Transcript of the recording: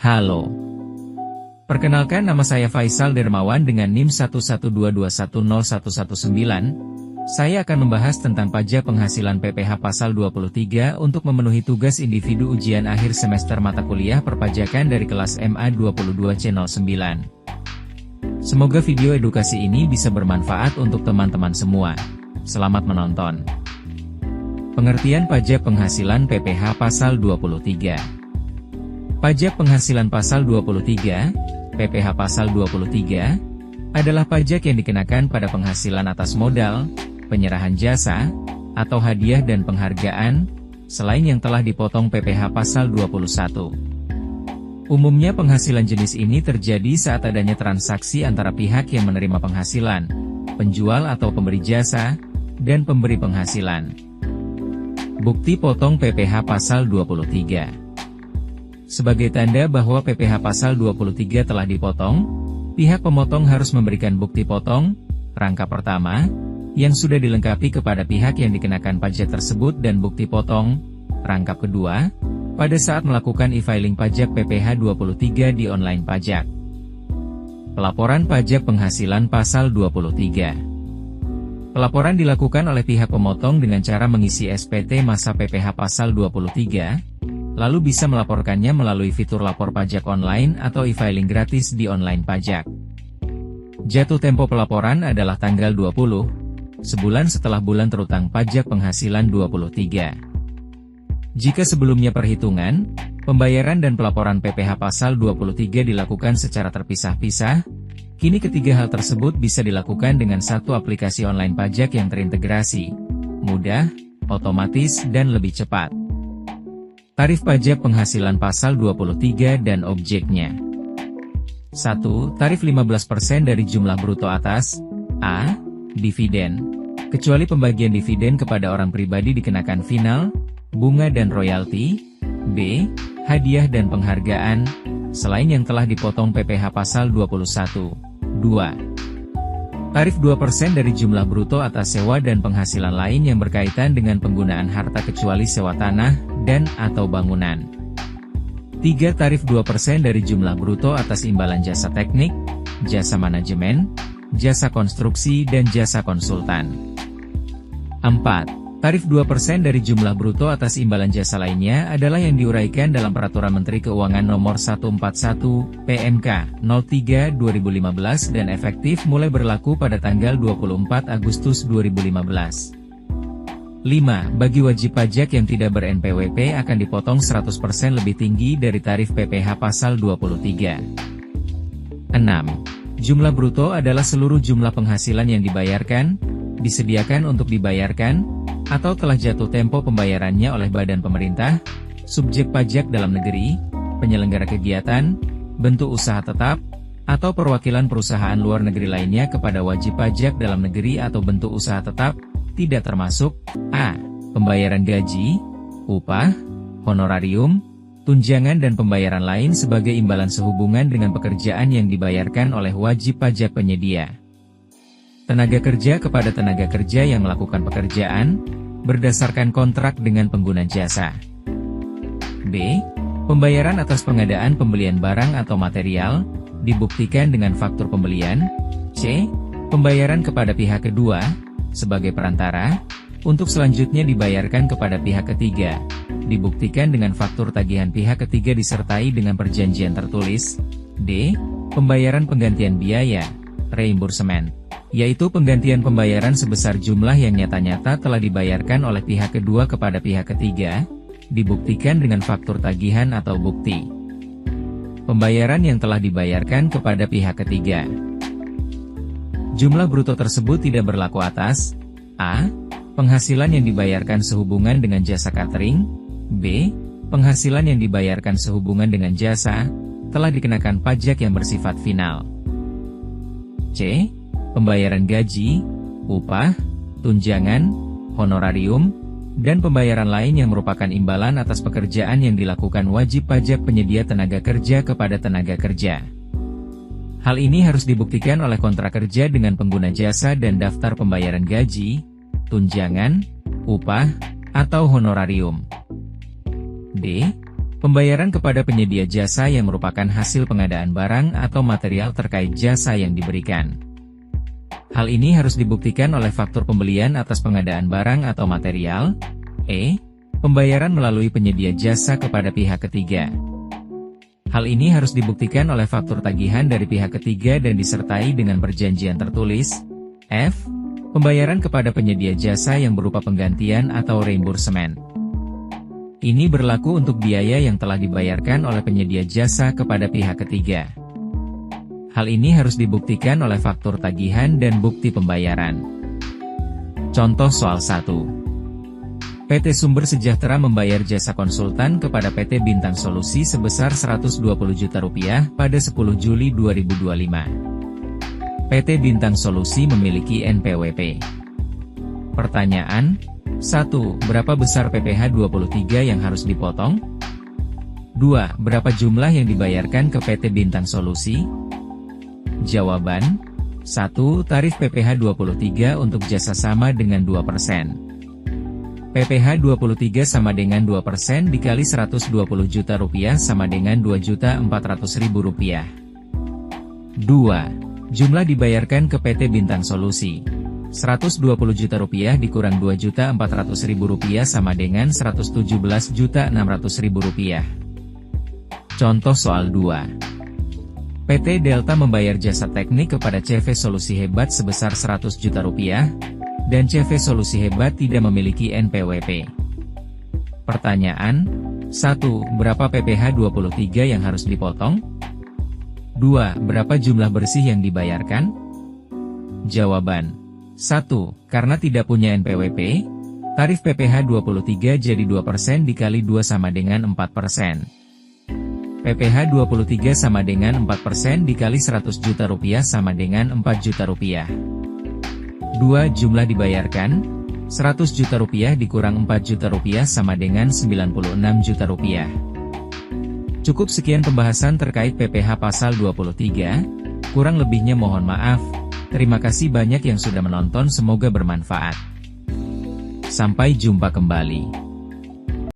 Halo. Perkenalkan, nama saya Faisal Dermawan dengan NIM 112210119. Saya akan membahas tentang pajak penghasilan PPh pasal 23 untuk memenuhi tugas individu ujian akhir semester mata kuliah perpajakan dari kelas MA 22 Channel 9. Semoga video edukasi ini bisa bermanfaat untuk teman-teman semua. Selamat menonton. Pengertian pajak penghasilan PPh pasal 23. Pajak penghasilan pasal 23, PPh pasal 23, adalah pajak yang dikenakan pada penghasilan atas modal, penyerahan jasa, atau hadiah dan penghargaan, selain yang telah dipotong PPh pasal 21. Umumnya penghasilan jenis ini terjadi saat adanya transaksi antara pihak yang menerima penghasilan, penjual atau pemberi jasa, dan pemberi penghasilan. Bukti potong PPh pasal 23. Sebagai tanda bahwa PPh pasal 23 telah dipotong, pihak pemotong harus memberikan bukti potong, rangka pertama, yang sudah dilengkapi kepada pihak yang dikenakan pajak tersebut dan bukti potong, rangkap kedua, pada saat melakukan e-filing pajak PPh 23 di online pajak. Pelaporan pajak penghasilan pasal 23. Pelaporan dilakukan oleh pihak pemotong dengan cara mengisi SPT masa PPh pasal 23, lalu bisa melaporkannya melalui fitur lapor pajak online atau e-filing gratis di online pajak. Jatuh tempo pelaporan adalah tanggal 20, sebulan setelah bulan terutang pajak penghasilan 23. Jika sebelumnya perhitungan, pembayaran dan pelaporan PPh pasal 23 dilakukan secara terpisah-pisah, kini ketiga hal tersebut bisa dilakukan dengan satu aplikasi online pajak yang terintegrasi, mudah, otomatis dan lebih cepat. Tarif pajak penghasilan pasal 23 dan objeknya. 1. Tarif 15% dari jumlah bruto atas A. Dividen. Kecuali pembagian dividen kepada orang pribadi dikenakan final, bunga dan royalti. B. Hadiah dan penghargaan, selain yang telah dipotong PPh pasal 21. 2. Tarif 2% dari jumlah bruto atas sewa dan penghasilan lain yang berkaitan dengan penggunaan harta kecuali sewa tanah dan atau bangunan. 3. Tarif 2% dari jumlah bruto atas imbalan jasa teknik, jasa manajemen, jasa konstruksi dan jasa konsultan. 4. Tarif 2% dari jumlah bruto atas imbalan jasa lainnya adalah yang diuraikan dalam Peraturan Menteri Keuangan Nomor 141, PMK, 03/2015 dan efektif mulai berlaku pada tanggal 24 Agustus 2015. 5. Bagi wajib pajak yang tidak ber-NPWP akan dipotong 100% lebih tinggi dari tarif PPh pasal 23. 6. Jumlah bruto adalah seluruh jumlah penghasilan yang dibayarkan, disediakan untuk dibayarkan, atau telah jatuh tempo pembayarannya oleh badan pemerintah, subjek pajak dalam negeri, penyelenggara kegiatan, bentuk usaha tetap, atau perwakilan perusahaan luar negeri lainnya kepada wajib pajak dalam negeri atau bentuk usaha tetap, tidak termasuk A. Pembayaran gaji, upah, honorarium, tunjangan dan pembayaran lain sebagai imbalan sehubungan dengan pekerjaan yang dibayarkan oleh wajib pajak penyedia. Tenaga kerja kepada tenaga kerja yang melakukan pekerjaan, berdasarkan kontrak dengan pengguna jasa. B. Pembayaran atas pengadaan pembelian barang atau material, dibuktikan dengan faktur pembelian. C. Pembayaran kepada pihak kedua, sebagai perantara, untuk selanjutnya dibayarkan kepada pihak ketiga, dibuktikan dengan faktur tagihan pihak ketiga disertai dengan perjanjian tertulis. D. Pembayaran penggantian biaya, reimbursement, yaitu penggantian pembayaran sebesar jumlah yang nyata-nyata telah dibayarkan oleh pihak kedua kepada pihak ketiga, dibuktikan dengan faktur tagihan atau bukti pembayaran yang telah dibayarkan kepada pihak ketiga. Jumlah bruto tersebut tidak berlaku atas A. Penghasilan yang dibayarkan sehubungan dengan jasa catering. B. Penghasilan yang dibayarkan sehubungan dengan jasa, telah dikenakan pajak yang bersifat final. C. Pembayaran gaji, upah, tunjangan, honorarium, dan pembayaran lain yang merupakan imbalan atas pekerjaan yang dilakukan wajib pajak penyedia tenaga kerja kepada tenaga kerja. Hal ini harus dibuktikan oleh kontrak kerja dengan pengguna jasa dan daftar pembayaran gaji, tunjangan, upah, atau honorarium. D. Pembayaran kepada penyedia jasa yang merupakan hasil pengadaan barang atau material terkait jasa yang diberikan. Hal ini harus dibuktikan oleh faktur pembelian atas pengadaan barang atau material. Pembayaran melalui penyedia jasa kepada pihak ketiga. Hal ini harus dibuktikan oleh faktur tagihan dari pihak ketiga dan disertai dengan perjanjian tertulis. Pembayaran kepada penyedia jasa yang berupa penggantian atau reimbursement. Ini berlaku untuk biaya yang telah dibayarkan oleh penyedia jasa kepada pihak ketiga. Hal ini harus dibuktikan oleh faktur tagihan dan bukti pembayaran. Contoh soal 1. PT Sumber Sejahtera membayar jasa konsultan kepada PT Bintang Solusi sebesar Rp120 juta pada 10 Juli 2025. PT Bintang Solusi memiliki NPWP. Pertanyaan: 1. Berapa besar PPh 23 yang harus dipotong? 2. Berapa jumlah yang dibayarkan ke PT Bintang Solusi? Jawaban: 1. Tarif PPh 23 untuk jasa sama dengan 2%. PPh 23 sama dengan 2% dikali Rp120 juta sama dengan Rp2.400.000. 2. Jumlah dibayarkan ke PT Bintang Solusi. Rp120 juta dikurang Rp2.400.000 sama dengan Rp117.600.000. Contoh soal 2. PT Delta membayar jasa teknik kepada CV Solusi Hebat sebesar Rp100 juta, dan CV Solusi Hebat tidak memiliki NPWP. Pertanyaan: 1. Berapa PPh 23 yang harus dipotong? 2. Berapa jumlah bersih yang dibayarkan? Jawaban: 1. Karena tidak punya NPWP, tarif PPh 23 jadi 2% dikali 2 sama dengan 4%. PPh 23 sama dengan 4% dikali Rp100 juta sama dengan Rp4 juta. 2. Jumlah dibayarkan, Rp100 juta dikurang Rp4 juta sama dengan Rp96 juta. Cukup sekian pembahasan terkait PPh pasal 23, kurang lebihnya mohon maaf. Terima kasih banyak yang sudah menonton, semoga bermanfaat. Sampai jumpa kembali.